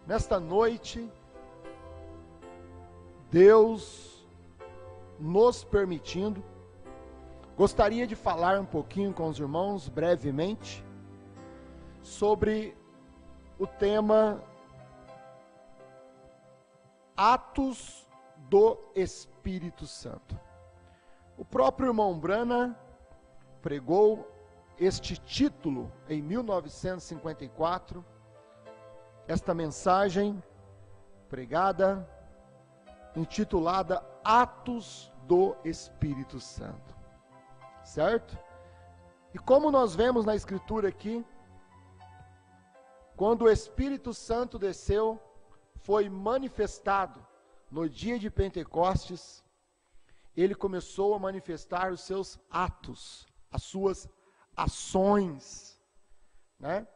Nesta noite, Deus nos permitindo, gostaria de falar um pouquinho com os irmãos, brevemente, sobre o tema Atos do Espírito Santo. O próprio irmão Brana pregou este título em 1954, esta mensagem pregada, intitulada Atos do Espírito Santo, certo? E como nós vemos na Escritura aqui, quando o Espírito Santo desceu, foi manifestado no dia de Pentecostes, ele começou a manifestar os seus atos, as suas ações, né?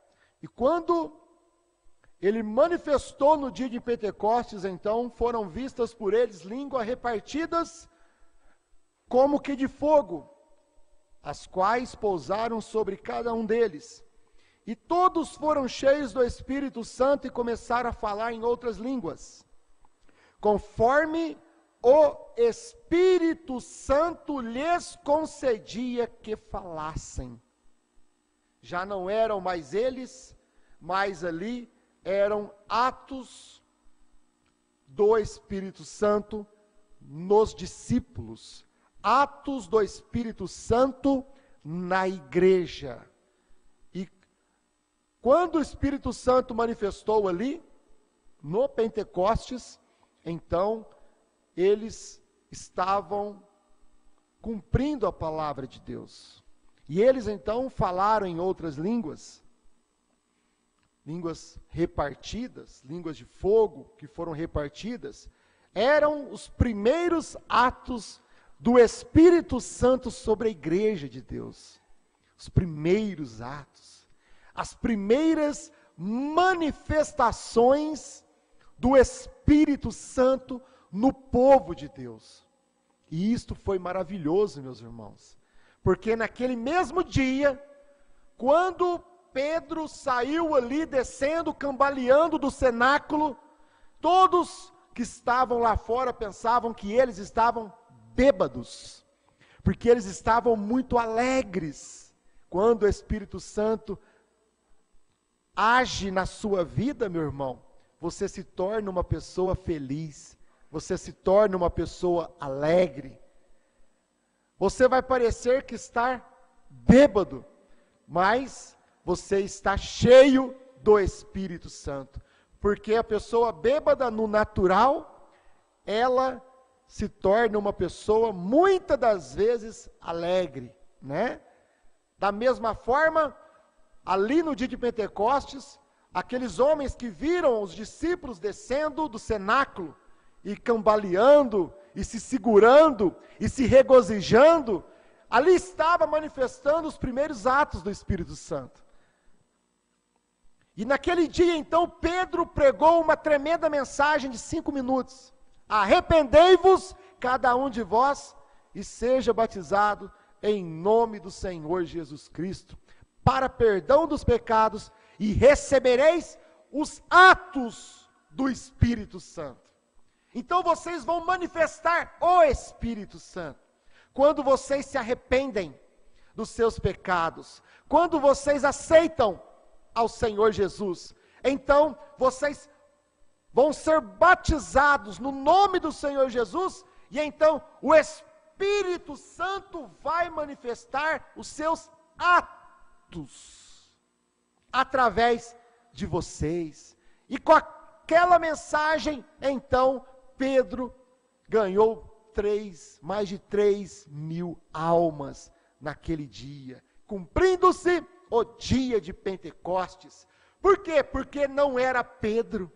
E quando ele manifestou no dia de Pentecostes, então foram vistas por eles línguas repartidas como que de fogo, as quais pousaram sobre cada um deles. E todos foram cheios do Espírito Santo e começaram a falar em outras línguas, conforme o Espírito Santo lhes concedia que falassem. Já não eram mais eles, mas ali eram atos do Espírito Santo nos discípulos, atos do Espírito Santo na igreja. E quando o Espírito Santo manifestou ali, no Pentecostes, então eles estavam cumprindo a palavra de Deus. E eles então falaram em outras línguas, línguas repartidas, línguas de fogo que foram repartidas. Eram os primeiros atos do Espírito Santo sobre a igreja de Deus. Os primeiros atos, as primeiras manifestações do Espírito Santo no povo de Deus. E isto foi maravilhoso, meus irmãos, porque naquele mesmo dia, quando Pedro saiu ali descendo, cambaleando do cenáculo, todos que estavam lá fora pensavam que eles estavam bêbados, porque eles estavam muito alegres. Quando o Espírito Santo age na sua vida, meu irmão, você se torna uma pessoa feliz, você se torna uma pessoa alegre. Você vai parecer que está bêbado, mas você está cheio do Espírito Santo. Porque a pessoa bêbada no natural, ela se torna uma pessoa muitas das vezes alegre, né? Da mesma forma, ali no dia de Pentecostes, aqueles homens que viram os discípulos descendo do cenáculo e cambaleando, e se segurando, e se regozijando, ali estava manifestando os primeiros atos do Espírito Santo. E naquele dia, então, Pedro pregou uma tremenda mensagem de 5 minutos. Arrependei-vos, cada um de vós, e seja batizado em nome do Senhor Jesus Cristo, para perdão dos pecados, e recebereis os atos do Espírito Santo. Então vocês vão manifestar o Espírito Santo, quando vocês se arrependem dos seus pecados, quando vocês aceitam ao Senhor Jesus, então vocês vão ser batizados no nome do Senhor Jesus, e então o Espírito Santo vai manifestar os seus atos, através de vocês. E com aquela mensagem, então, Pedro ganhou mais de 3.000 almas naquele dia, cumprindo-se o dia de Pentecostes. Por quê? Porque não era Pedro,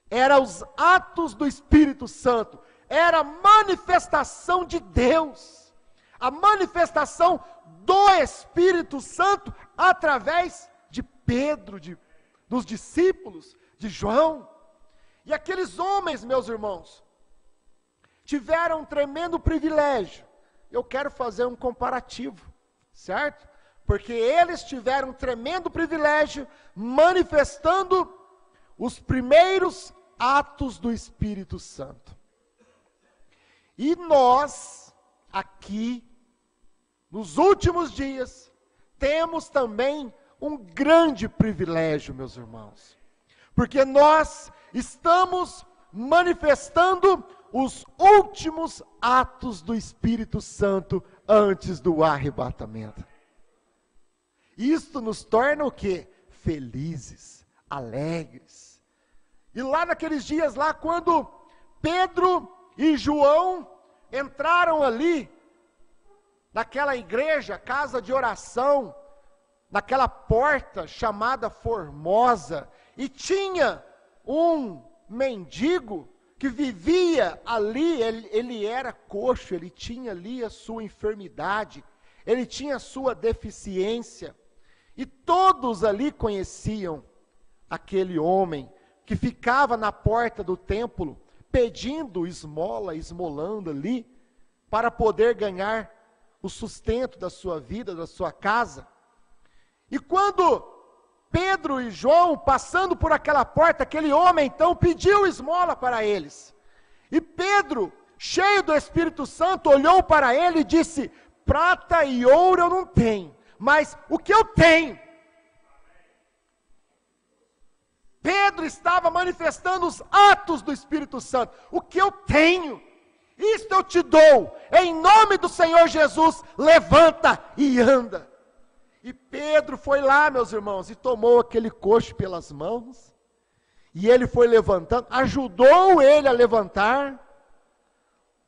era os atos do Espírito Santo, era a manifestação de Deus, a manifestação do Espírito Santo através de Pedro, dos discípulos, de João. E aqueles homens, meus irmãos, tiveram um tremendo privilégio. Eu quero fazer um comparativo, certo? porque eles tiveram um tremendo privilégio, manifestando os primeiros atos do Espírito Santo. E nós, aqui, nos últimos dias, temos também um grande privilégio, meus irmãos, porque nós estamos manifestando os últimos atos do Espírito Santo antes do arrebatamento. Isto nos torna o quê? Felizes, alegres. E lá naqueles dias lá, quando Pedro e João entraram ali, naquela igreja, casa de oração, naquela porta chamada Formosa, e tinha um mendigo que vivia ali, ele era coxo, ele tinha ali a sua enfermidade, ele tinha a sua deficiência, e todos ali conheciam aquele homem que ficava na porta do templo, pedindo esmola, esmolando ali, para poder ganhar o sustento da sua vida, da sua casa. E quando Pedro e João, passando por aquela porta, aquele homem então pediu esmola para eles. E Pedro, cheio do Espírito Santo, olhou para ele e disse: prata e ouro eu não tenho, mas o que eu tenho. Pedro estava manifestando os atos do Espírito Santo. O que eu tenho, isto eu te dou, em nome do Senhor Jesus, levanta e anda. E Pedro foi lá, meus irmãos, e tomou aquele coxo pelas mãos, e ele foi levantando, ajudou ele a levantar.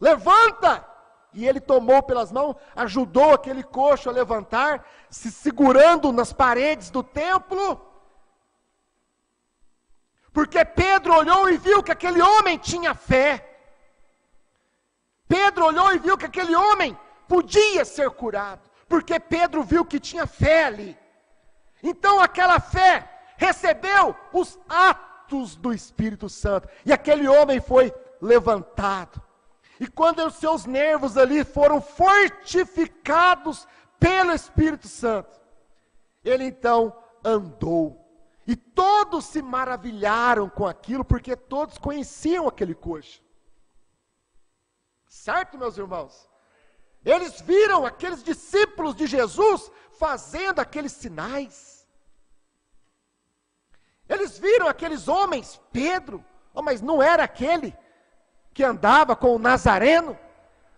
Levanta! E ele tomou pelas mãos, ajudou aquele coxo a levantar, se segurando nas paredes do templo, porque Pedro olhou e viu que aquele homem tinha fé. Pedro olhou e viu que aquele homem podia ser curado, porque Pedro viu que tinha fé ali. Então aquela fé recebeu os atos do Espírito Santo, e aquele homem foi levantado. E quando os seus nervos ali foram fortificados pelo Espírito Santo, ele então andou. E todos se maravilharam com aquilo, porque todos conheciam aquele coxo. Certo, meus irmãos? Eles viram aqueles discípulos de Jesus fazendo aqueles sinais. Eles viram aqueles homens, Pedro, mas não era aquele que andava com o Nazareno?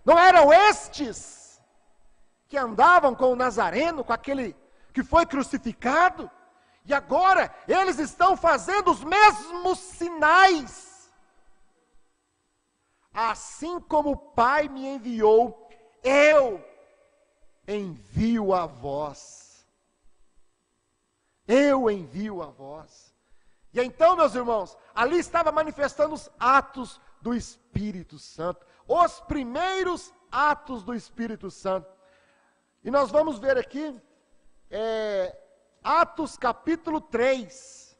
Não eram estes que andavam com o Nazareno, com aquele que foi crucificado? E agora eles estão fazendo os mesmos sinais. Assim como o Pai me enviou, eu envio a vós. Eu envio a vós. E então, meus irmãos, ali estava manifestando os atos do Espírito Santo, os primeiros atos do Espírito Santo. E nós vamos ver aqui, Atos capítulo 3,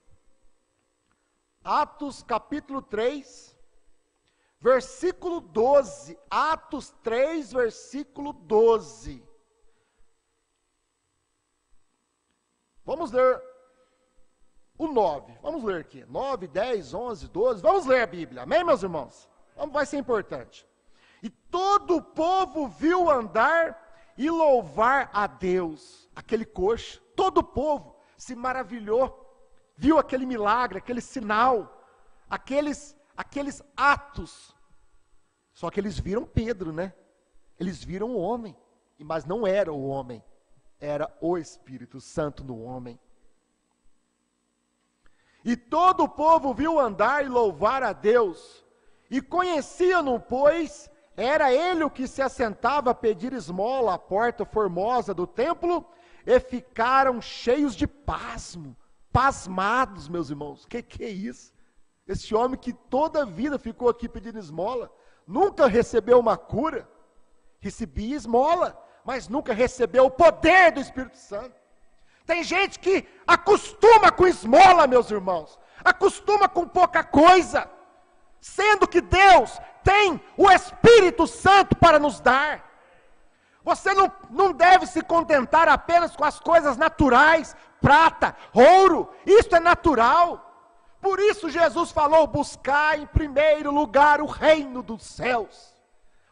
Atos capítulo 3, versículo 12, Atos 3, versículo 12. Vamos ler o 9, vamos ler aqui, 9, 10, 11, 12, vamos ler a Bíblia, amém, meus irmãos? Vai ser importante. E todo o povo viu andar e louvar a Deus, aquele coxo, todo o povo se maravilhou, viu aquele milagre, aquele sinal, aqueles atos. Só que eles viram Pedro, né? Eles viram o homem, mas não era o homem, era o Espírito Santo no homem. E todo o povo viu andar e louvar a Deus, e conheciam-no, pois era ele o que se assentava a pedir esmola à porta formosa do templo, e ficaram cheios de pasmo, pasmados, meus irmãos. Que é isso? Esse homem que toda a vida ficou aqui pedindo esmola, nunca recebeu uma cura, recebia esmola, mas nunca recebeu o poder do Espírito Santo. Tem gente que acostuma com esmola, meus irmãos, acostuma com pouca coisa, sendo que Deus tem o Espírito Santo para nos dar. Você não deve se contentar apenas com as coisas naturais, prata, ouro, isso é natural. Por isso Jesus falou, buscar em primeiro lugar o reino dos céus.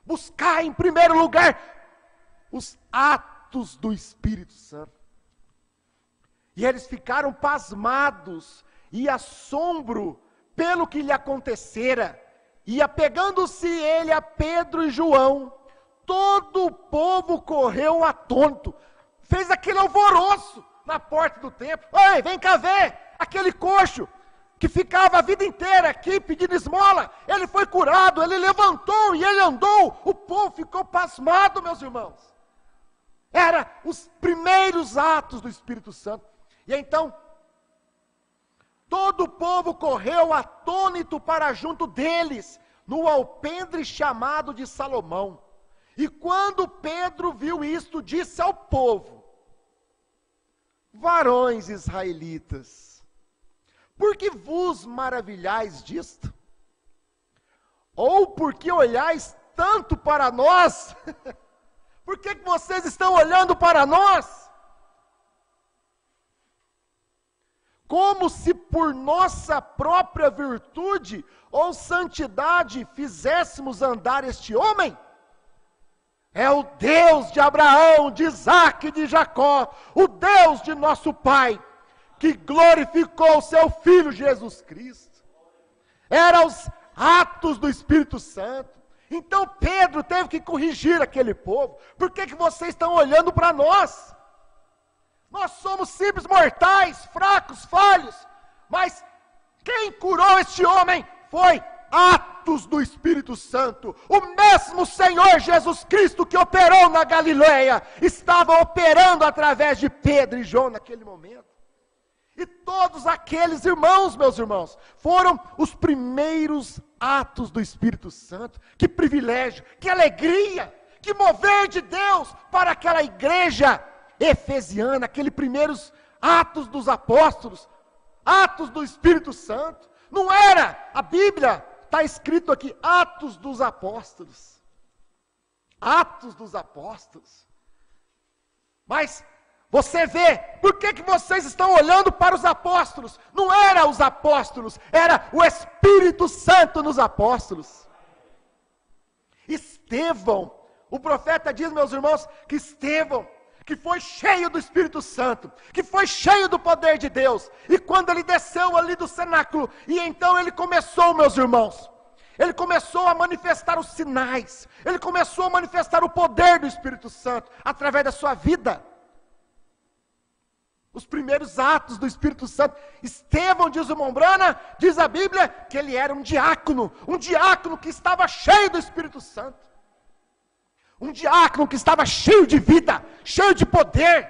Buscar em primeiro lugar os atos do Espírito Santo. E eles ficaram pasmados e assombro pelo que lhe acontecera. E apegando-se ele a Pedro e João, todo o povo correu atônito, fez aquele alvoroço na porta do templo. Ei, vem cá ver, aquele coxo que ficava a vida inteira aqui pedindo esmola, ele foi curado, ele levantou e ele andou. O povo ficou pasmado, meus irmãos. Era os primeiros atos do Espírito Santo. E então, todo o povo correu atônito para junto deles, no alpendre chamado de Salomão. E quando Pedro viu isto, disse ao povo: varões israelitas, por que vos maravilhais disto? Ou porque olhais tanto para nós? Por que vocês estão olhando para nós? Como se por nossa própria virtude ou santidade fizéssemos andar este homem? É o Deus de Abraão, de Isaque e de Jacó, o Deus de nosso Pai, que glorificou o seu Filho Jesus Cristo. Eram os atos do Espírito Santo. Então Pedro teve que corrigir aquele povo. Por que vocês estão olhando para nós? Nós somos simples mortais, fracos, falhos. Mas quem curou este homem foi atos do Espírito Santo. O mesmo Senhor Jesus Cristo que operou na Galileia, estava operando através de Pedro e João naquele momento. E todos aqueles irmãos, meus irmãos, foram os primeiros atos do Espírito Santo. Que privilégio, que alegria, que mover de Deus para aquela igreja efesiana, aqueles primeiros atos dos apóstolos, atos do Espírito Santo. Não era, a Bíblia está escrito aqui, Atos dos Apóstolos. Atos dos Apóstolos. Mas você vê, por que vocês estão olhando para os apóstolos? Não era os apóstolos, era o Espírito Santo nos apóstolos. Estevão, o profeta diz, meus irmãos, que Estevão, que foi cheio do Espírito Santo, que foi cheio do poder de Deus, e quando ele desceu ali do cenáculo, e então ele começou, meus irmãos, ele começou a manifestar os sinais, ele começou a manifestar o poder do Espírito Santo, através da sua vida. Os primeiros atos do Espírito Santo. Estevão, diz o Mombrana, diz a Bíblia, que ele era um diácono que estava cheio do Espírito Santo. Um diácono que estava cheio de vida, cheio de poder.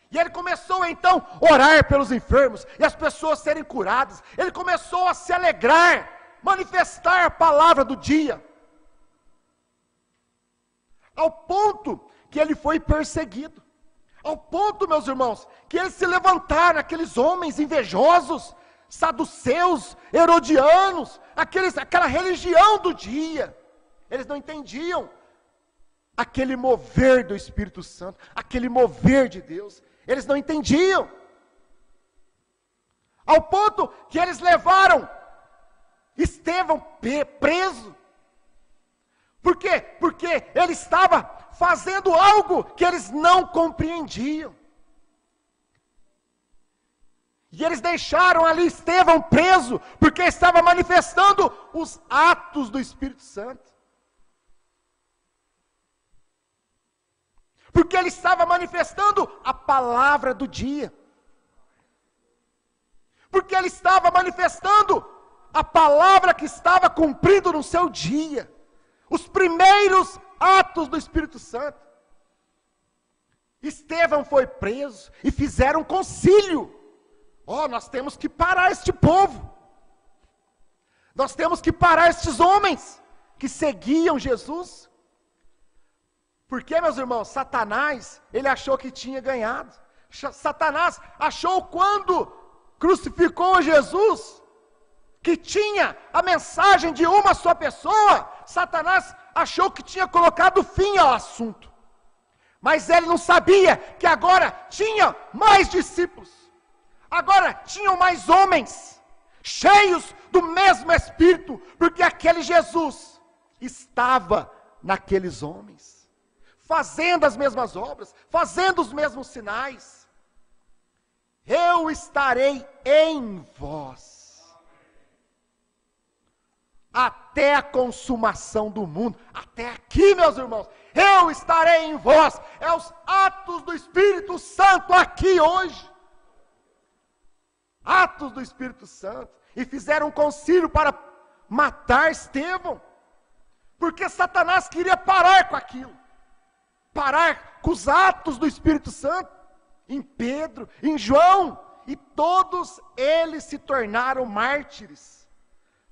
E ele começou então a orar pelos enfermos, e as pessoas serem curadas. Ele começou a se alegrar, manifestar a palavra do dia. Ao ponto que ele foi perseguido. Ao ponto, meus irmãos, que eles se levantaram, aqueles homens invejosos, saduceus, herodianos, aquela religião do dia. Eles não entendiam aquele mover do Espírito Santo, aquele mover de Deus. Eles não entendiam. Ao ponto que eles levaram Estevão preso. Por quê? Porque ele estava fazendo algo que eles não compreendiam. E eles deixaram ali Estevão preso, porque estava manifestando os atos do Espírito Santo. Porque ele estava manifestando a palavra do dia. Porque ele estava manifestando a palavra que estava cumprindo no seu dia. Os primeiros atos do Espírito Santo. Estevão foi preso e fizeram um concílio. Nós temos que parar este povo. Nós temos que parar estes homens que seguiam Jesus. Porque, meus irmãos, Satanás, ele achou que tinha ganhado. Satanás achou quando crucificou Jesus, que tinha a mensagem de uma só pessoa. Satanás achou que tinha colocado fim ao assunto. Mas ele não sabia que agora tinha mais discípulos. Agora tinham mais homens, cheios do mesmo Espírito, porque aquele Jesus estava naqueles homens, fazendo as mesmas obras, fazendo os mesmos sinais. Eu estarei em vós, até a consumação do mundo. Até aqui, meus irmãos, eu estarei em vós. É os atos do Espírito Santo aqui hoje. Atos do Espírito Santo. E fizeram um concílio para matar Estevão, porque Satanás queria parar com aquilo, parar com os atos do Espírito Santo, em Pedro, em João, e todos eles se tornaram mártires.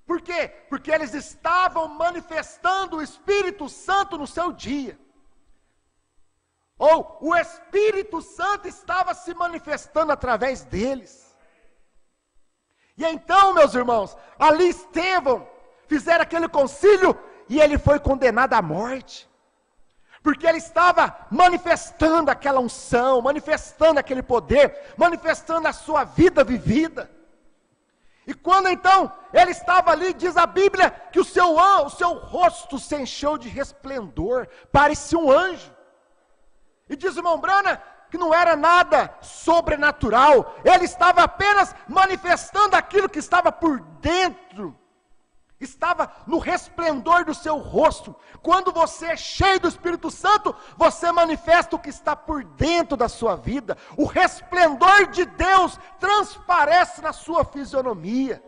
Por quê? Porque eles estavam manifestando o Espírito Santo no seu dia, ou o Espírito Santo estava se manifestando através deles. E então, meus irmãos, ali Estevão, fizeram aquele concílio, e ele foi condenado à morte, porque ele estava manifestando aquela unção, manifestando aquele poder, manifestando a sua vida vivida. E quando então ele estava ali, diz a Bíblia, que o seu rosto se encheu de resplendor, parecia um anjo. E diz o irmão Brana, que não era nada sobrenatural, ele estava apenas manifestando aquilo que estava por dentro, estava no resplendor do seu rosto. Quando você é cheio do Espírito Santo, você manifesta o que está por dentro da sua vida, o resplendor de Deus transparece na sua fisionomia.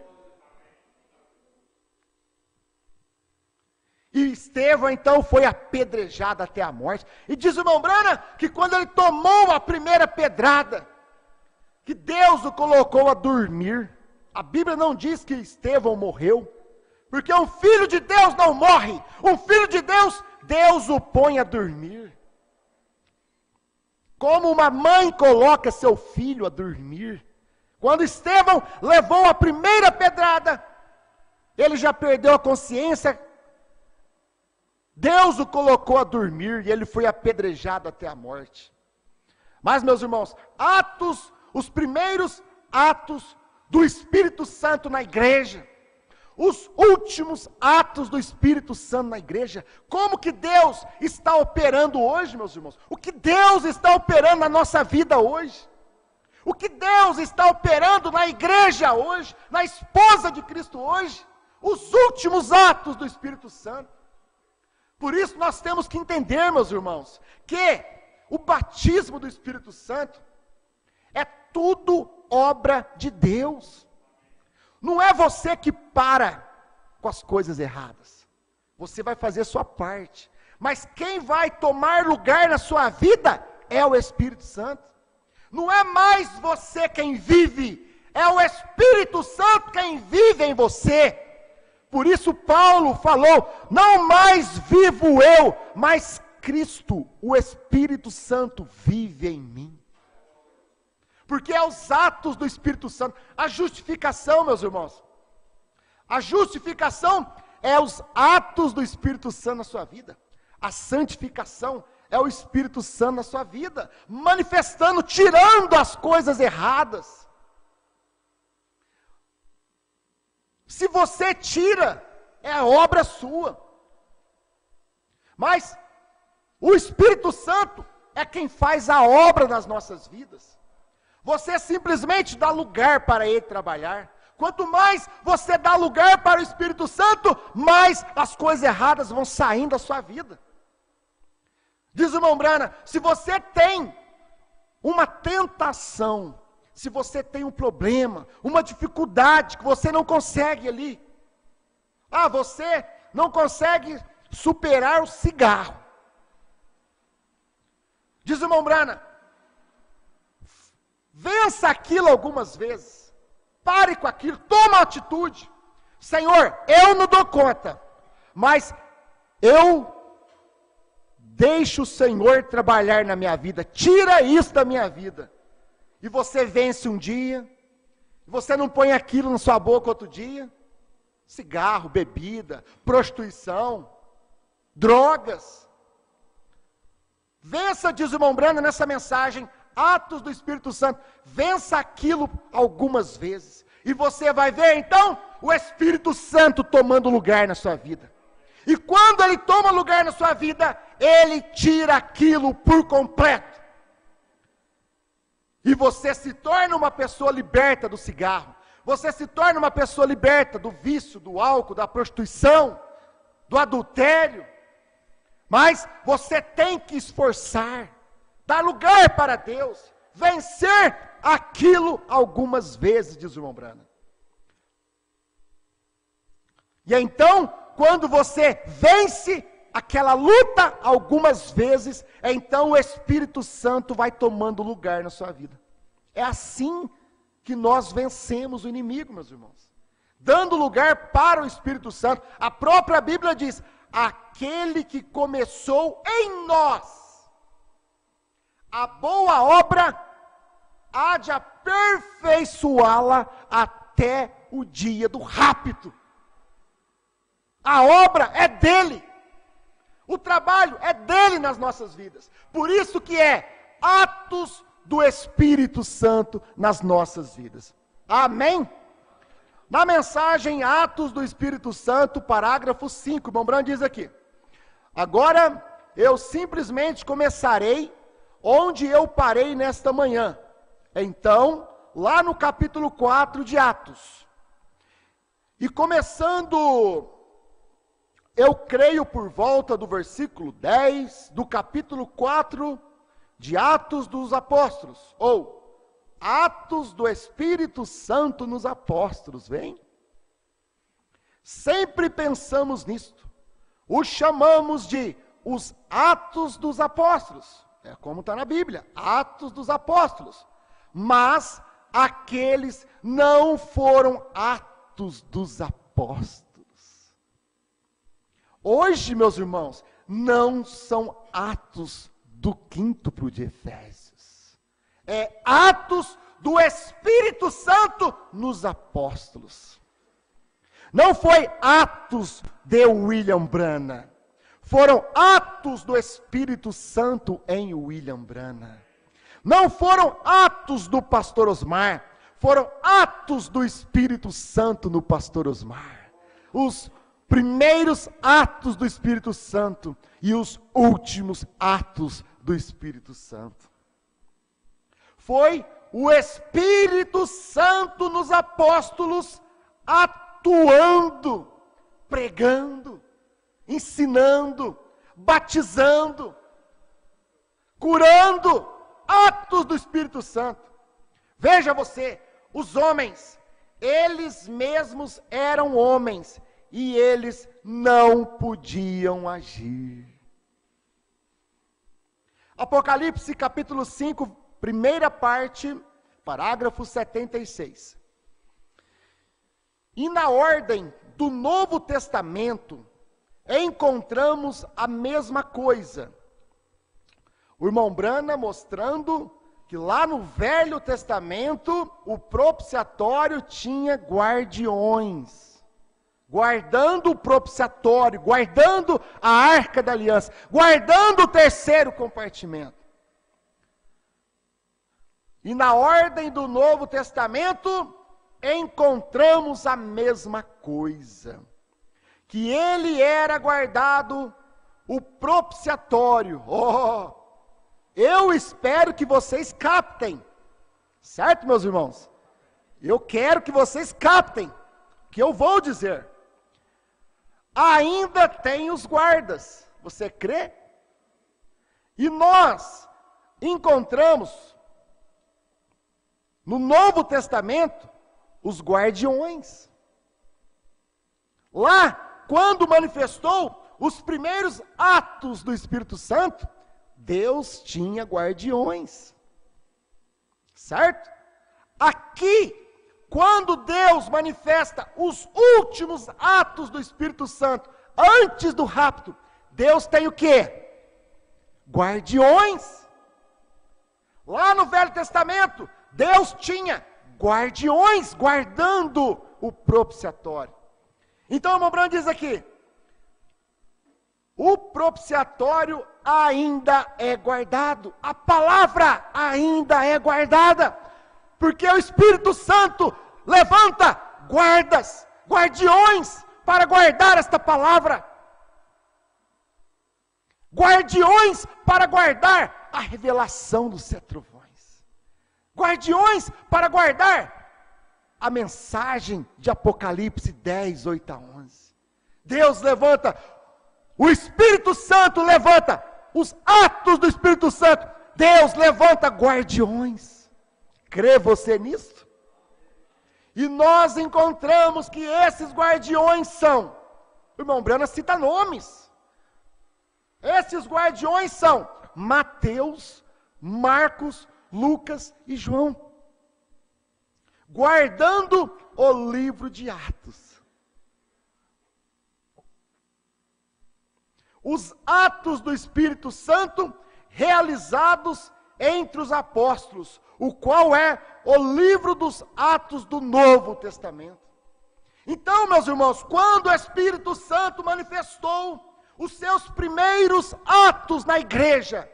E Estevão então foi apedrejado até a morte, e diz o irmão Brana, que quando ele tomou a primeira pedrada, que Deus o colocou a dormir. A Bíblia não diz que Estevão morreu, porque um filho de Deus não morre, um filho de Deus, Deus o põe a dormir. Como uma mãe coloca seu filho a dormir. Quando Estevão levou a primeira pedrada, ele já perdeu a consciência, Deus o colocou a dormir, e ele foi apedrejado até a morte. Mas, meus irmãos, os primeiros atos do Espírito Santo na igreja, os últimos atos do Espírito Santo na igreja, como que Deus está operando hoje, meus irmãos? O que Deus está operando na nossa vida hoje? O que Deus está operando na igreja hoje, na esposa de Cristo hoje? Os últimos atos do Espírito Santo. Por isso nós temos que entender, meus irmãos, que o batismo do Espírito Santo é tudo obra de Deus. Não é você que para com as coisas erradas. Você vai fazer a sua parte. Mas quem vai tomar lugar na sua vida é o Espírito Santo. Não é mais você quem vive, é o Espírito Santo quem vive em você. Por isso Paulo falou, não mais vivo eu, mas Cristo, o Espírito Santo vive em mim. Porque é os atos do Espírito Santo, a justificação, meus irmãos, a justificação é os atos do Espírito Santo na sua vida, a santificação é o Espírito Santo na sua vida, manifestando, tirando as coisas erradas. Se você tira, é obra sua. Mas o Espírito Santo é quem faz a obra nas nossas vidas. Você simplesmente dá lugar para ele trabalhar. Quanto mais você dá lugar para o Espírito Santo, mais as coisas erradas vão saindo da sua vida. Diz o irmão Brana, se você tem uma tentação, se você tem um problema, uma dificuldade que você não consegue ali, você não consegue superar o cigarro. Diz o irmão Brana, vença aquilo algumas vezes, pare com aquilo, toma uma atitude. Senhor, eu não dou conta, mas eu deixo o Senhor trabalhar na minha vida, tira isso da minha vida. E você vence um dia, você não põe aquilo na sua boca outro dia, cigarro, bebida, prostituição, drogas. Vença, diz o irmão Brando nessa mensagem, atos do Espírito Santo. Vença aquilo algumas vezes. E você vai ver então o Espírito Santo tomando lugar na sua vida. E quando ele toma lugar na sua vida, ele tira aquilo por completo. E você se torna uma pessoa liberta do cigarro. Você se torna uma pessoa liberta do vício, do álcool, da prostituição, do adultério. Mas você tem que esforçar, dar lugar para Deus, vencer aquilo algumas vezes, diz o irmão Brana. E então, quando você vence aquela luta algumas vezes, então o Espírito Santo vai tomando lugar na sua vida. É assim que nós vencemos o inimigo, meus irmãos. Dando lugar para o Espírito Santo. A própria Bíblia diz: aquele que começou em nós a boa obra, há de aperfeiçoá-la até o dia do rapto. A obra é dele. O trabalho é dele nas nossas vidas. Por isso que é atos do Espírito Santo nas nossas vidas. Amém? Na mensagem Atos do Espírito Santo, parágrafo 5, o irmão Brando diz aqui: agora eu simplesmente começarei onde eu parei nesta manhã. Então, lá no capítulo 4 de Atos. E começando, eu creio por volta do versículo 10, do capítulo 4 de Atos dos Apóstolos, ou Atos do Espírito Santo nos Apóstolos, vem? Sempre pensamos nisto, o chamamos de os Atos dos Apóstolos, é como está na Bíblia, Atos dos Apóstolos, mas aqueles não foram Atos dos Apóstolos. Hoje, meus irmãos, não são Atos do quíntuplo de Efésios. É atos do Espírito Santo nos apóstolos. Não foi atos de William Branham. Foram atos do Espírito Santo em William Branham. Não foram atos do pastor Osmar. Foram atos do Espírito Santo no pastor Osmar. Os primeiros atos do Espírito Santo e os últimos atos do Espírito Santo. Foi o Espírito Santo nos apóstolos atuando, pregando, ensinando, batizando, curando, atos do Espírito Santo. Veja você, os homens, eles mesmos eram homens e eles não podiam agir. Apocalipse capítulo 5, primeira parte, parágrafo 76. E na ordem do Novo Testamento, encontramos a mesma coisa. O irmão Branham mostrando que lá no Velho Testamento, o propiciatório tinha guardiões. Guardando o propiciatório, guardando a arca da aliança, guardando o terceiro compartimento. E na ordem do Novo Testamento, encontramos a mesma coisa. Que ele era guardado, o propiciatório. Oh, eu espero que vocês captem. Certo, meus irmãos? Eu quero que vocês captem o que eu vou dizer. Ainda tem os guardas. Você crê? E nós encontramos no Novo Testamento, os guardiões. Lá, quando manifestou os primeiros atos do Espírito Santo, Deus tinha guardiões. Certo? Aqui, quando Deus manifesta os últimos atos do Espírito Santo, antes do rapto, Deus tem o quê? Guardiões. Lá no Velho Testamento, Deus tinha guardiões guardando o propiciatório. Então o irmão Branham diz aqui: o propiciatório ainda é guardado. A palavra ainda é guardada. Porque o Espírito Santo levanta guardas, guardiões, para guardar esta palavra. Guardiões para guardar a revelação dos 7 trovões. Guardiões para guardar a mensagem de Apocalipse 10, 8 a 11. Deus levanta, o Espírito Santo levanta, os atos do Espírito Santo, Deus levanta guardiões. Crê você nisso? E nós encontramos que esses guardiões são, o irmão Brana cita nomes. Esses guardiões são Mateus, Marcos, Lucas e João. Guardando o livro de Atos. Os atos do Espírito Santo realizados entre os apóstolos, o qual é o livro dos Atos do Novo Testamento. Então, meus irmãos, quando o Espírito Santo manifestou os seus primeiros atos na igreja,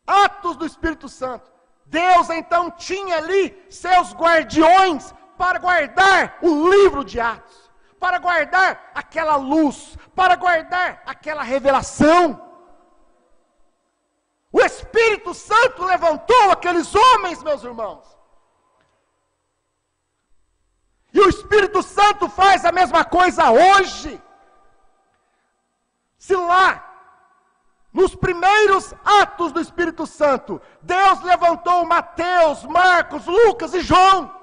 atos do Espírito Santo, Deus então tinha ali seus guardiões para guardar o livro de Atos, para guardar aquela luz, para guardar aquela revelação. O Espírito Santo levantou aqueles homens, meus irmãos. E o Espírito Santo faz a mesma coisa hoje. Se lá, nos primeiros atos do Espírito Santo, Deus levantou Mateus, Marcos, Lucas e João,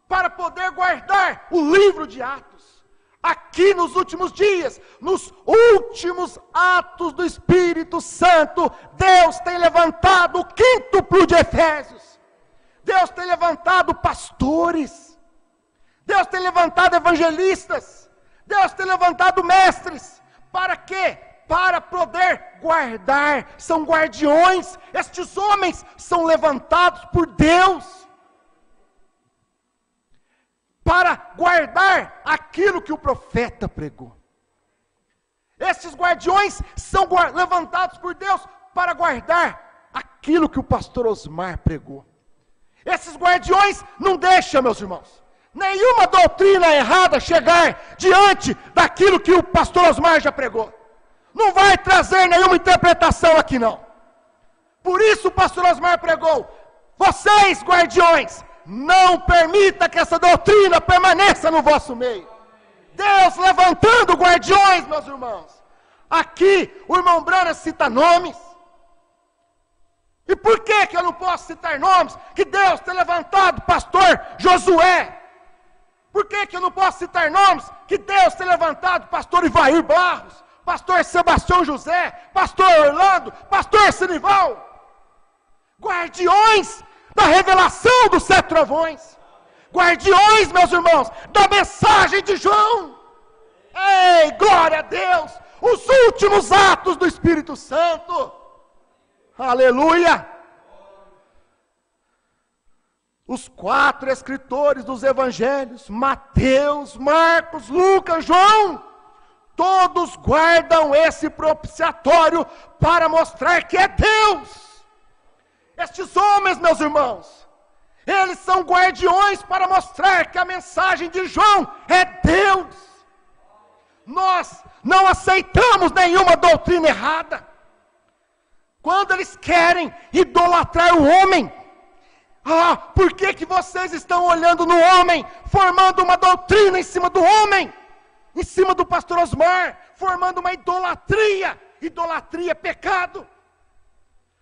para poder guardar o livro de Atos. Aqui nos últimos dias, nos últimos atos do Espírito Santo, Deus tem levantado o quíntuplo de Efésios. Deus tem levantado pastores. Deus tem levantado evangelistas. Deus tem levantado mestres. Para quê? Para poder guardar. São guardiões. Estes homens são levantados por Deus para guardar aquilo que o profeta pregou. Esses guardiões são levantados por Deus para guardar aquilo que o pastor Osmar pregou. Esses guardiões não deixam, meus irmãos, nenhuma doutrina errada chegar diante daquilo que o pastor Osmar já pregou. Não vai trazer nenhuma interpretação aqui não. Por isso o pastor Osmar pregou: vocês, guardiões, não permita que essa doutrina permaneça no vosso meio. Deus levantando guardiões, meus irmãos. Aqui o irmão Brana cita nomes. E por que eu não posso citar nomes? Que Deus tem levantado pastor Josué. Por que eu não posso citar nomes? Que Deus tem levantado pastor Ivair Barros, pastor Sebastião José, pastor Orlando, pastor Sinival. Guardiões da revelação dos 7 trovões. Guardiões, meus irmãos, da mensagem de João. Ei, glória a Deus! Os últimos atos do Espírito Santo. Aleluia! Os 4 escritores dos evangelhos, Mateus, Marcos, Lucas, João, todos guardam esse propiciatório para mostrar que é Deus. Estes homens, meus irmãos, eles são guardiões para mostrar que a mensagem de João é Deus. Nós não aceitamos nenhuma doutrina errada. Quando eles querem idolatrar o homem, por que vocês estão olhando no homem, formando uma doutrina em cima do homem, em cima do pastor Osmar, formando uma idolatria? Idolatria é pecado.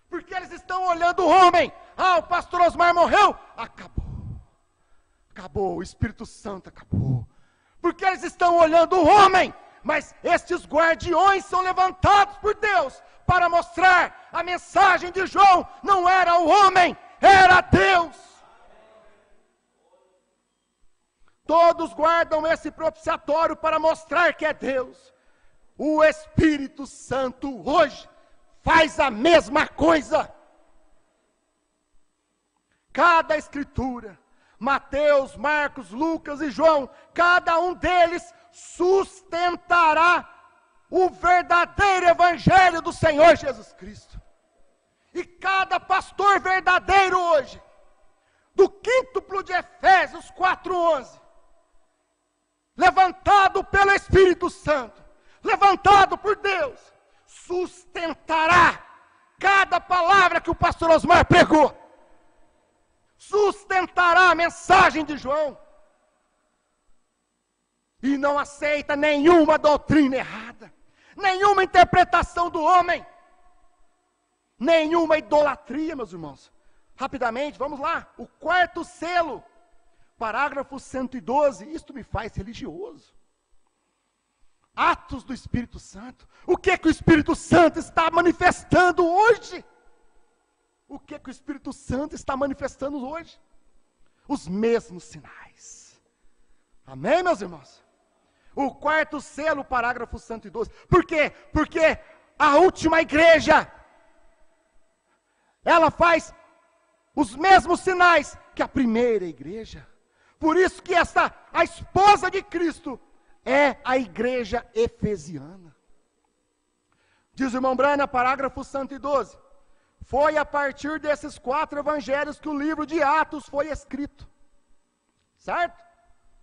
Porque eles estão olhando o homem. O pastor Osmar morreu, acabou, o Espírito Santo acabou. Porque eles estão olhando o homem. Mas estes guardiões são levantados por Deus para mostrar a mensagem de João não era o homem, era Deus. Todos guardam esse propiciatório para mostrar que é Deus. O Espírito Santo hoje faz a mesma coisa. Cada escritura, Mateus, Marcos, Lucas e João, cada um deles sustentará o verdadeiro evangelho do Senhor Jesus Cristo. E cada pastor verdadeiro hoje, do quíntuplo de Efésios 4:11, levantado pelo Espírito Santo, levantado por Deus, sustentará cada palavra que o pastor Osmar pregou, sustentará a mensagem de João, e não aceita nenhuma doutrina errada, nenhuma interpretação do homem, nenhuma idolatria, meus irmãos. Rapidamente, vamos lá, o quarto selo, parágrafo 112, isto me faz religioso. Atos do Espírito Santo. O que o Espírito Santo está manifestando hoje? O que o Espírito Santo está manifestando hoje? Os mesmos sinais. Amém, meus irmãos? O quarto selo, parágrafo 112. Por quê? Porque a última igreja, ela faz os mesmos sinais que a primeira igreja. Por isso que a esposa de Cristo é a igreja efesiana. Diz o irmão Brana, parágrafo 112. Foi a partir desses 4 evangelhos que o livro de Atos foi escrito. Certo?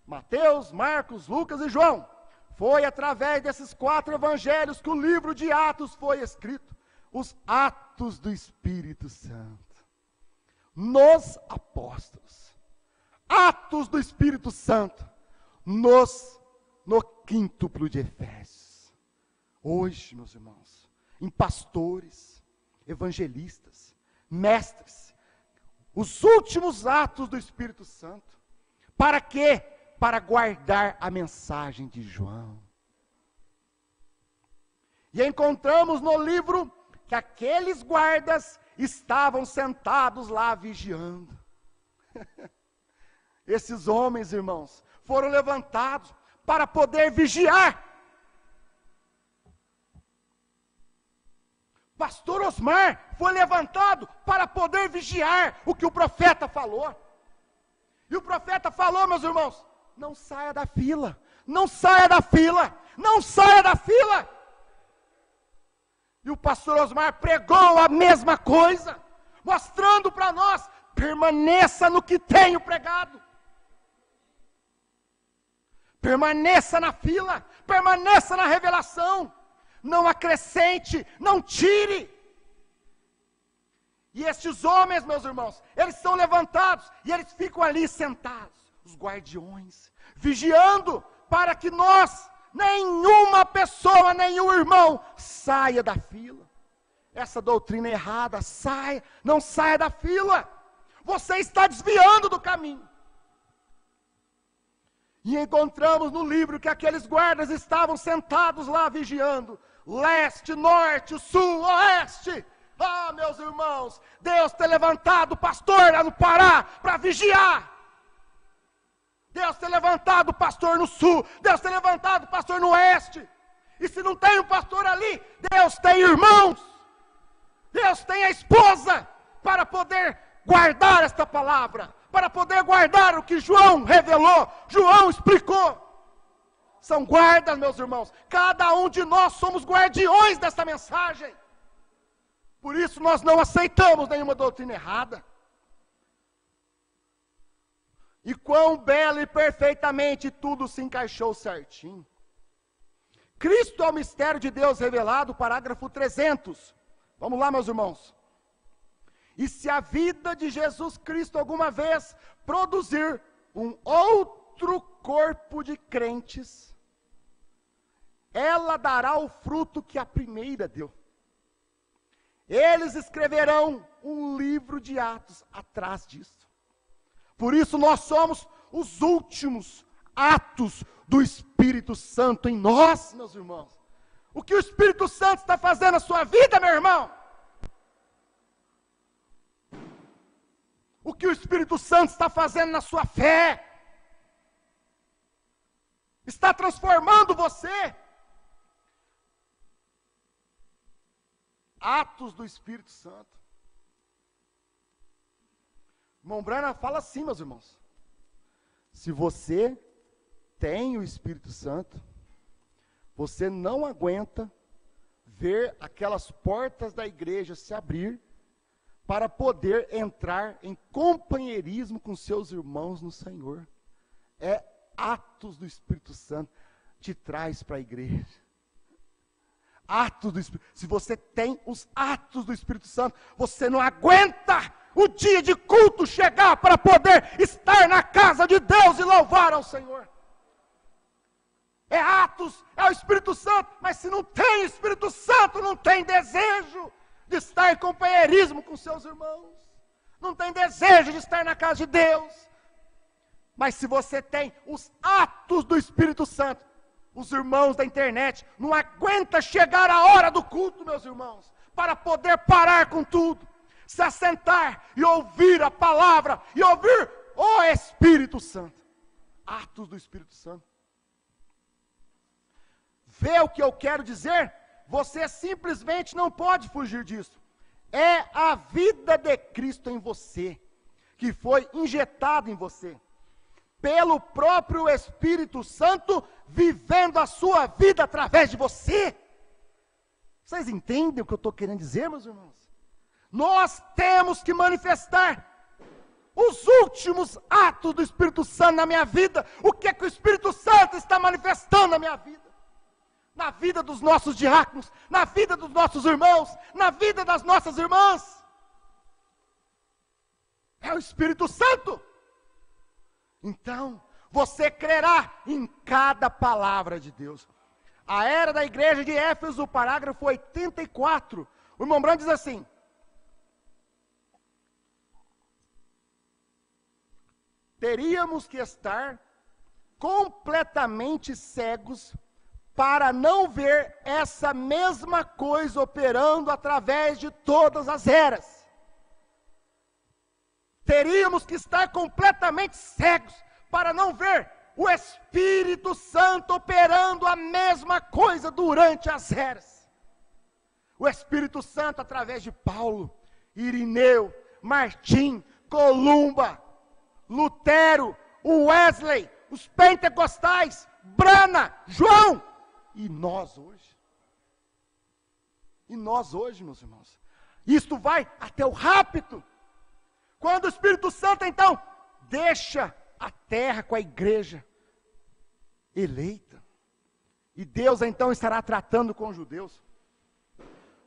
Mateus, Marcos, Lucas e João. Foi através desses 4 evangelhos que o livro de Atos foi escrito. Os atos do Espírito Santo. Nos apóstolos. Atos do Espírito Santo. No quíntuplo de Efésios. Hoje, meus irmãos, em pastores, evangelistas, mestres, os últimos atos do Espírito Santo. Para quê? Para guardar a mensagem de João. E encontramos no livro que aqueles guardas estavam sentados lá vigiando. Esses homens, irmãos, foram levantados para poder vigiar. Pastor Osmar foi levantado para poder vigiar o que o profeta falou. E o profeta falou, meus irmãos, não saia da fila, não saia da fila, não saia da fila. E o pastor Osmar pregou a mesma coisa, mostrando para nós, permaneça no que tenho pregado. Permaneça na fila, permaneça na revelação, não acrescente, não tire. E estes homens, meus irmãos, eles são levantados e eles ficam ali sentados, os guardiões, vigiando para que nós, nenhuma pessoa, nenhum irmão, saia da fila. Essa doutrina errada, saia, não saia da fila. Você está desviando do caminho. E encontramos no livro que aqueles guardas estavam sentados lá vigiando, leste, norte, sul, oeste. Ah, meus irmãos, Deus tem levantado pastor lá no Pará para vigiar. Deus tem levantado pastor no sul, Deus tem levantado pastor no oeste. E se não tem um pastor ali, Deus tem irmãos. Deus tem a esposa para poder guardar esta palavra, para poder guardar o que João revelou, João explicou. São guardas, meus irmãos. Cada um de nós somos guardiões desta mensagem. Por isso nós não aceitamos nenhuma doutrina errada. E quão belo e perfeitamente tudo se encaixou certinho. Cristo é o mistério de Deus revelado, parágrafo 300. Vamos lá, meus irmãos. E se a vida de Jesus Cristo alguma vez produzir um outro corpo de crentes, ela dará o fruto que a primeira deu. Eles escreverão um livro de Atos atrás disso. Por isso nós somos os últimos atos do Espírito Santo em nós, meus irmãos. O que o Espírito Santo está fazendo na sua vida, meu irmão? O que o Espírito Santo está fazendo na sua fé? Está transformando você? Atos do Espírito Santo. Irmão Brana fala assim, meus irmãos. Se você tem o Espírito Santo, Você não aguenta ver aquelas portas da igreja se abrir para poder entrar em companheirismo com seus irmãos no Senhor. É atos do Espírito Santo te traz para a igreja. Atos do Espírito. Se você tem os atos do Espírito Santo, você não aguenta o dia de culto chegar para poder estar na casa de Deus e louvar ao Senhor. É atos, é o Espírito Santo, mas se não tem Espírito Santo, não tem desejo de estar em companheirismo com seus irmãos, não tem desejo de estar na casa de Deus. Mas se você tem os atos do Espírito Santo, os irmãos da internet não aguentam chegar a hora do culto, meus irmãos, para poder parar com tudo, se assentar e ouvir a palavra, e ouvir o Espírito Santo. Atos do Espírito Santo. Vê o que eu quero dizer? Você simplesmente não pode fugir disso. É a vida de Cristo em você, que foi injetada em você, pelo próprio Espírito Santo, vivendo a sua vida através de você. Vocês entendem o que eu estou querendo dizer, meus irmãos? Nós temos que manifestar os últimos atos do Espírito Santo na minha vida. O que é que o Espírito Santo está manifestando na minha vida? Na vida dos nossos diáconos, na vida dos nossos irmãos, na vida das nossas irmãs. É o Espírito Santo. Então, você crerá em cada palavra de Deus. A era da igreja de Éfeso, parágrafo 84, o irmão Branco diz assim: teríamos que estar completamente cegos para não ver essa mesma coisa operando através de todas as eras. Teríamos que estar completamente cegos para não ver o Espírito Santo operando a mesma coisa durante as eras. O Espírito Santo através de Paulo, Irineu, Martim, Columba, Lutero, Wesley, os pentecostais, Brana, João, e nós hoje. E nós hoje, meus irmãos. Isto vai até o rapto. Quando o Espírito Santo, então, deixa a terra com a igreja eleita. E Deus, então, estará tratando com os judeus.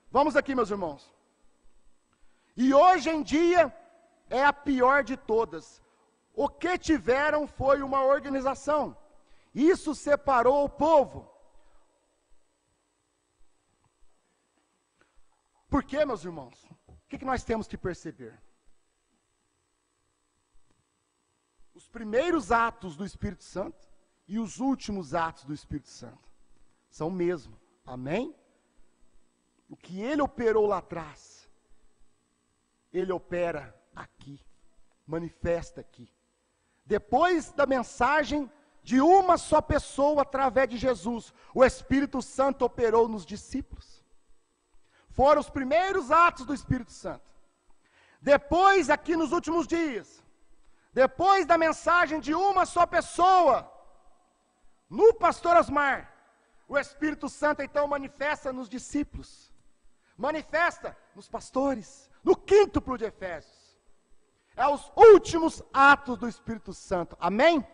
Vamos aqui, meus irmãos. E hoje em dia, é a pior de todas. O que tiveram foi uma organização. Isso separou o povo. Por quê, meus irmãos? O que nós temos que perceber? Os primeiros atos do Espírito Santo e os últimos atos do Espírito Santo são o mesmo. Amém? O que ele operou lá atrás, ele opera aqui, manifesta aqui. Depois da mensagem de uma só pessoa através de Jesus, o Espírito Santo operou nos discípulos. Foram os primeiros atos do Espírito Santo. Depois, aqui nos últimos dias, depois da mensagem de uma só pessoa, no pastor Osmar, o Espírito Santo então manifesta nos discípulos, manifesta nos pastores, no quíntuplo de Efésios. É os últimos atos do Espírito Santo. Amém?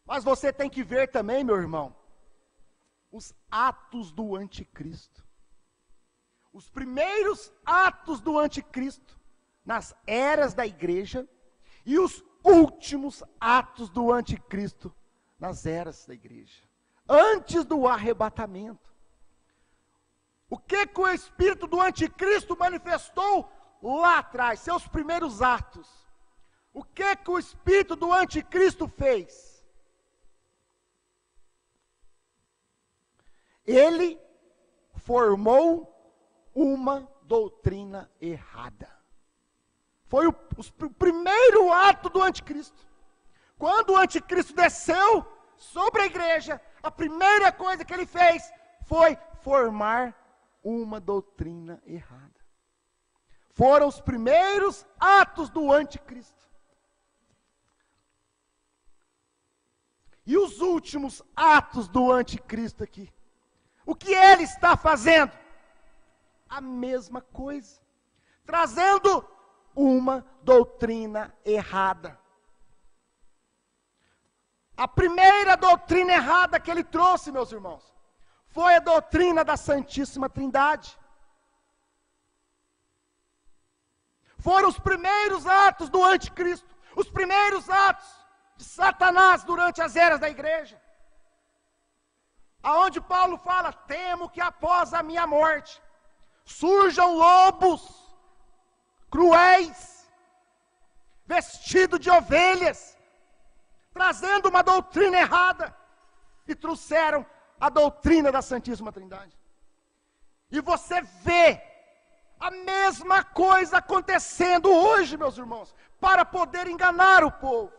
Mas você tem que ver também, meu irmão, os atos do anticristo. Os primeiros atos do anticristo nas eras da igreja e os últimos atos do anticristo nas eras da igreja, antes do arrebatamento. O que o espírito do anticristo manifestou lá atrás, seus primeiros atos? O que o espírito do anticristo fez? Ele formou uma doutrina errada. Foi o primeiro ato do anticristo. Quando o anticristo desceu sobre a igreja, a primeira coisa que ele fez foi formar uma doutrina errada. Foram os primeiros atos do anticristo. E os últimos atos do anticristo aqui? O que ele está fazendo? A mesma coisa. Trazendo uma doutrina errada. A primeira doutrina errada que ele trouxe, meus irmãos, foi a doutrina da Santíssima Trindade. Foram os primeiros atos do anticristo, os primeiros atos de Satanás durante as eras da igreja. Aonde Paulo fala: temo que após a minha morte surjam lobos cruéis, vestidos de ovelhas, trazendo uma doutrina errada, e trouxeram a doutrina da Santíssima Trindade. E você vê a mesma coisa acontecendo hoje, meus irmãos, para poder enganar o povo.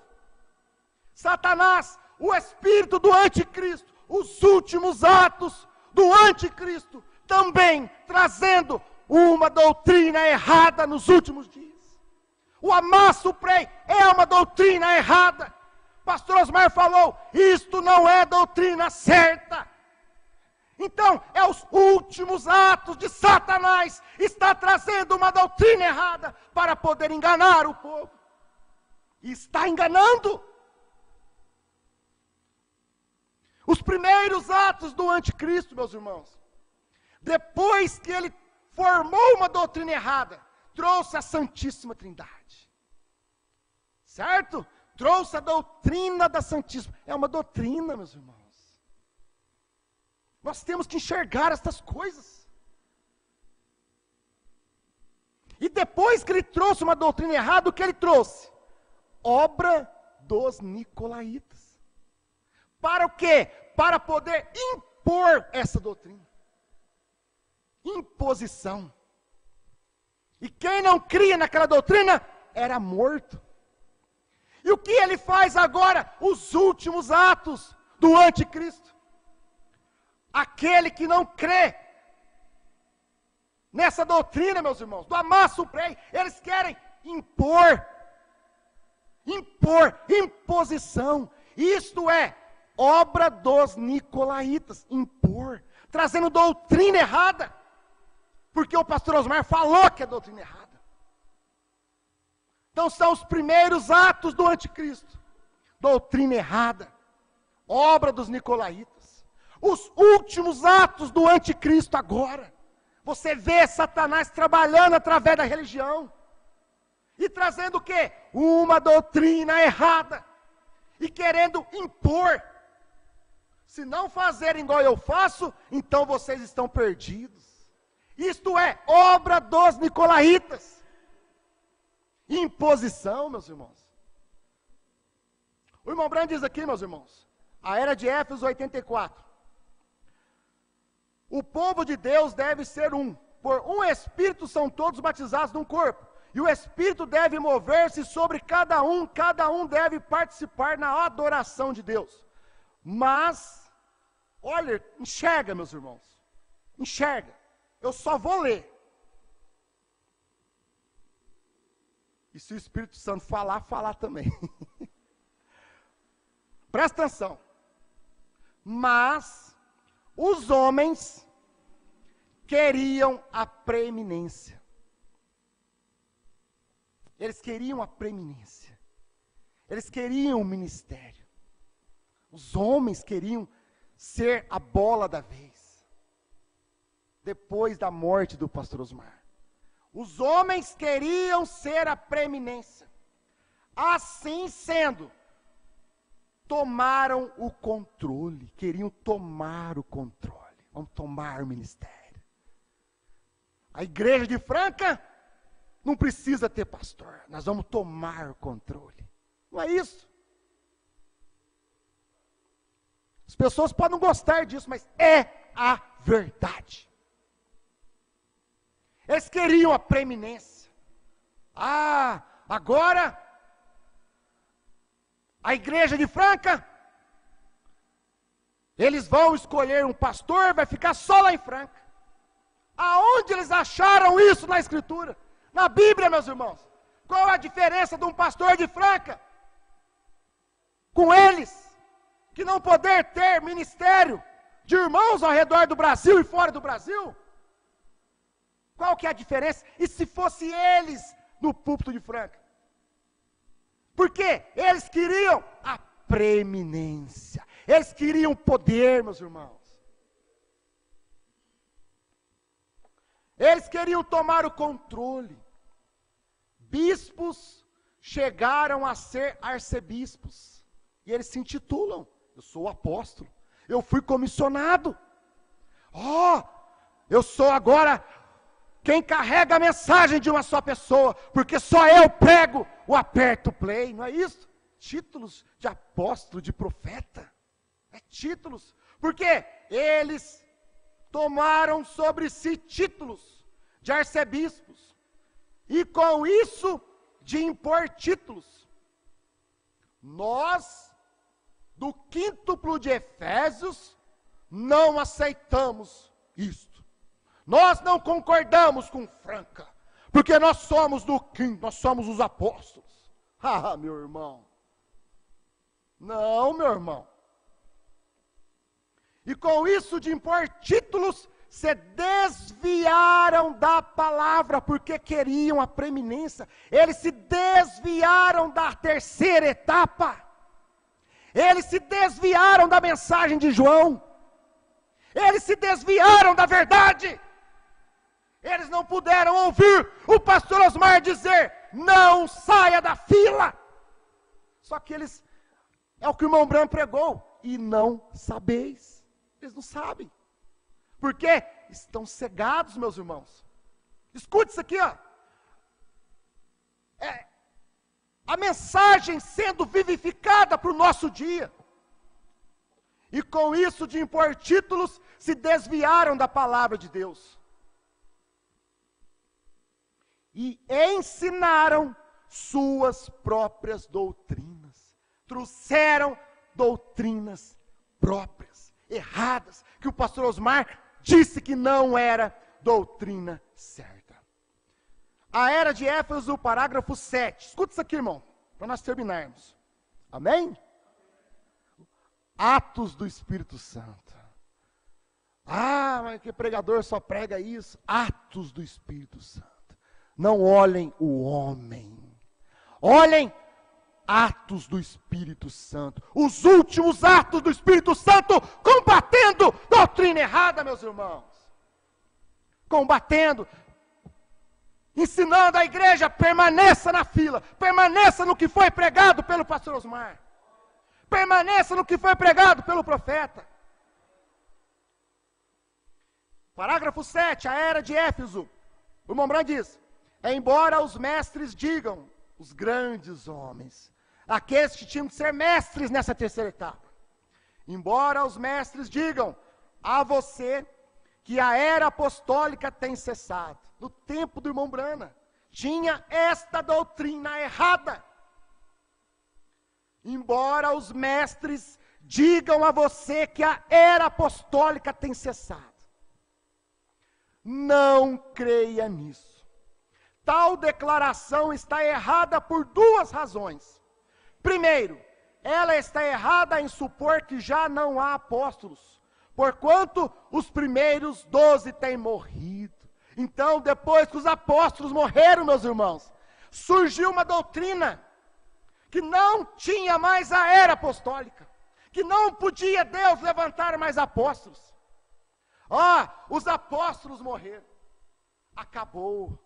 Satanás, o espírito do anticristo, os últimos atos do anticristo, também trazendo uma doutrina errada nos últimos dias. O amasso prei é uma doutrina errada. Pastor Osmar falou: isto não é doutrina certa. Então, é os últimos atos de Satanás, está trazendo uma doutrina errada para poder enganar o povo. E está enganando. Os primeiros atos do anticristo, meus irmãos, depois que ele formou uma doutrina errada, trouxe a Santíssima Trindade. Certo? Trouxe a doutrina da Santíssima. É uma doutrina, meus irmãos. Nós temos que enxergar estas coisas. E depois que ele trouxe uma doutrina errada, o que ele trouxe? Obra dos nicolaítas. Para o quê? Para poder impor essa doutrina. Imposição. E quem não cria naquela doutrina era morto. E o que ele faz agora? Os últimos atos do anticristo. Aquele que não crê nessa doutrina, meus irmãos, do amasso prei, eles querem impor, imposição. Isto é obra dos nicolaítas, impor, trazendo doutrina errada, porque o pastor Osmar falou que é doutrina errada. Então são os primeiros atos do anticristo, doutrina errada, obra dos nicolaítas. Os últimos atos do anticristo agora, você vê Satanás trabalhando através da religião, e trazendo o quê? Uma doutrina errada, e querendo impor. Se não fazerem igual eu faço, então vocês estão perdidos. Isto é obra dos nicolaítas. Imposição, meus irmãos. O irmão Brand diz aqui, meus irmãos, a era de Éfeso 84. O povo de Deus deve ser um. Por um Espírito são todos batizados num corpo. E o Espírito deve mover-se sobre cada um deve participar na adoração de Deus. Mas, olha, enxerga, meus irmãos. Enxerga. Eu só vou ler. E se o Espírito Santo falar também. Presta atenção. Mas os homens queriam a preeminência. Eles queriam a preeminência. Eles queriam o ministério. Os homens queriam ser a bola da vez. Depois da morte do pastor Osmar. Os homens queriam ser a preeminência. Assim sendo, tomaram o controle. Queriam tomar o controle. Vamos tomar o ministério. A igreja de Franca não precisa ter pastor. Nós vamos tomar o controle. Não é isso? As pessoas podem não gostar disso, mas é a verdade. Eles queriam a preeminência. Ah, agora a igreja de Franca, eles vão escolher um pastor, vai ficar só lá em Franca. Aonde eles acharam isso na Escritura? Na Bíblia, meus irmãos. Qual a diferença de um pastor de Franca com eles? que não poder ter ministério de irmãos ao redor do Brasil e fora do Brasil? Qual que é a diferença? E se fosse eles no púlpito de Franca? Porque eles queriam a preeminência, eles queriam poder, meus irmãos. Eles queriam tomar o controle. Bispos chegaram a ser arcebispos, e eles se intitulam: eu sou o apóstolo, eu fui comissionado, eu sou agora quem carrega a mensagem de uma só pessoa, porque só eu prego o aperto play, não é isso? Títulos de apóstolo, de profeta, é títulos, porque eles tomaram sobre si títulos de arcebispos, e com isso, de impor títulos. Nós, do quíntuplo de Efésios, não aceitamos isto. Nós não concordamos com Franca, porque nós somos do quinto, nós somos os apóstolos. Ah, meu irmão. Não, meu irmão. E com isso de impor títulos, se desviaram da palavra, porque queriam a preeminência. Eles se desviaram da terceira etapa. Eles se desviaram da mensagem de João. Eles se desviaram da verdade. Eles não puderam ouvir o pastor Osmar dizer: não saia da fila. Só que eles, é o que o irmão Branco pregou, e não sabeis. Eles não sabem. Porque estão cegados, meus irmãos. Escute isso aqui, a mensagem sendo vivificada para o nosso dia. E com isso de impor títulos, se desviaram da palavra de Deus. E ensinaram suas próprias doutrinas. Trouxeram doutrinas próprias, erradas, que o pastor Osmar disse que não era doutrina certa. A era de Éfeso, parágrafo 7. Escuta isso aqui, irmão, para nós terminarmos. Amém? Atos do Espírito Santo. Ah, mas que pregador só prega isso? Atos do Espírito Santo. Não olhem o homem. Olhem atos do Espírito Santo. Os últimos atos do Espírito Santo combatendo doutrina errada, meus irmãos. Combatendo. Ensinando a igreja, permaneça na fila. Permaneça no que foi pregado pelo pastor Osmar. Permaneça no que foi pregado pelo profeta. Parágrafo 7, a era de Éfeso. O irmão Branco diz: embora os mestres digam, os grandes homens, aqueles que tinham que ser mestres nessa terceira etapa, embora os mestres digam a você que a era apostólica tem cessado, no tempo do irmão Brana, tinha esta doutrina errada. Embora os mestres digam a você que a era apostólica tem cessado, não creia nisso. Tal declaração está errada por duas razões. Primeiro, ela está errada em supor que já não há apóstolos, porquanto os primeiros 12 têm morrido. Então, depois que os apóstolos morreram, meus irmãos, surgiu uma doutrina que não tinha mais a era apostólica, que não podia Deus levantar mais apóstolos. Os apóstolos morreram, acabou.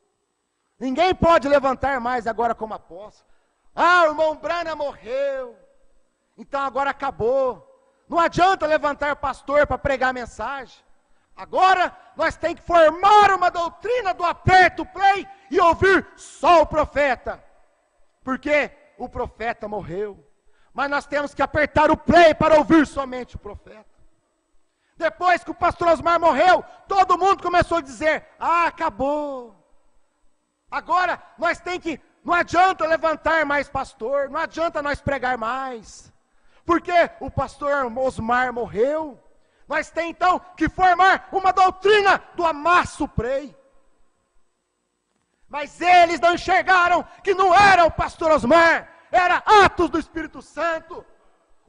Ninguém pode levantar mais agora como apóstolo. O irmão Brana morreu, então agora acabou. Não adianta levantar pastor para pregar a mensagem. Agora nós temos que formar uma doutrina do aperto play e ouvir só o profeta. Porque o profeta morreu. Mas nós temos que apertar o play para ouvir somente o profeta. Depois que o pastor Osmar morreu, todo mundo começou a dizer: acabou. Agora nós temos que, não adianta levantar mais pastor, não adianta nós pregar mais, porque o pastor Osmar morreu. Nós temos então que formar uma doutrina do amasso prei. Mas eles não enxergaram que não era o pastor Osmar, era atos do Espírito Santo.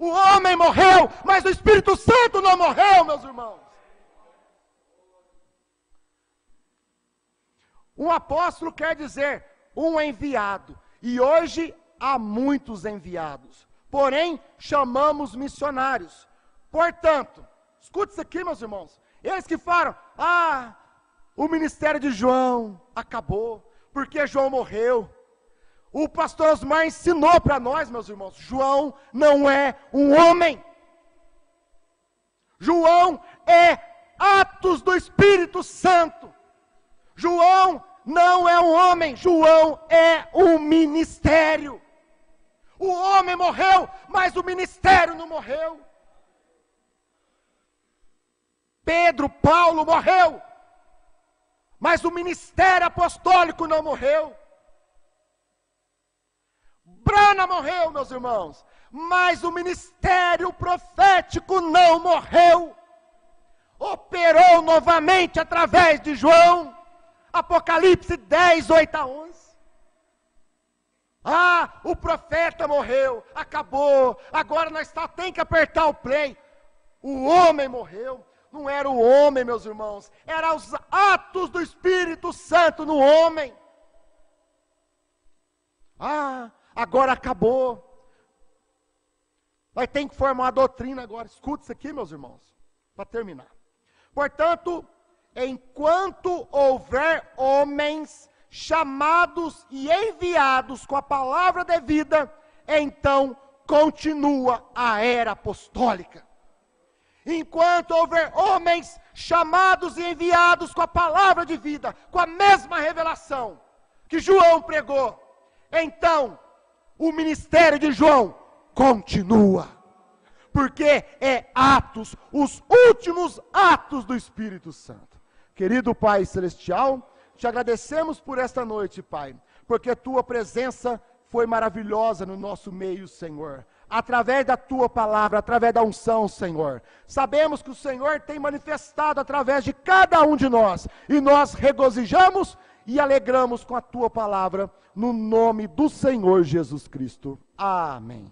O homem morreu, mas o Espírito Santo não morreu, meus irmãos. Um apóstolo quer dizer um enviado. E hoje há muitos enviados. Porém, chamamos missionários. Portanto, escute isso aqui, meus irmãos. Eles que falam, o ministério de João acabou, porque João morreu. O pastor Osmar ensinou para nós, meus irmãos, João não é um homem. João é atos do Espírito Santo. João não é um homem, João é um ministério. O homem morreu, mas o ministério não morreu. Pedro, Paulo morreu, mas o ministério apostólico não morreu. Brana morreu, meus irmãos, mas o ministério profético não morreu. Operou novamente através de João. Apocalipse 10, 8 a 11. O profeta morreu, acabou, agora nós tem que apertar o play. O homem morreu. Não era o homem, meus irmãos, eram os atos do Espírito Santo no homem. Agora acabou. Nós temos que formar uma doutrina agora. Escuta isso aqui, meus irmãos, para terminar. Portanto, enquanto houver homens chamados e enviados com a palavra de vida, então continua a era apostólica. Enquanto houver homens chamados e enviados com a palavra de vida, com a mesma revelação que João pregou, então o ministério de João continua, porque é Atos, os últimos atos do Espírito Santo. Querido Pai Celestial, te agradecemos por esta noite, Pai, porque tua presença foi maravilhosa no nosso meio, Senhor. Através da tua palavra, através da unção, Senhor. Sabemos que o Senhor tem manifestado através de cada um de nós, e nós regozijamos e alegramos com a tua palavra, no nome do Senhor Jesus Cristo. Amém.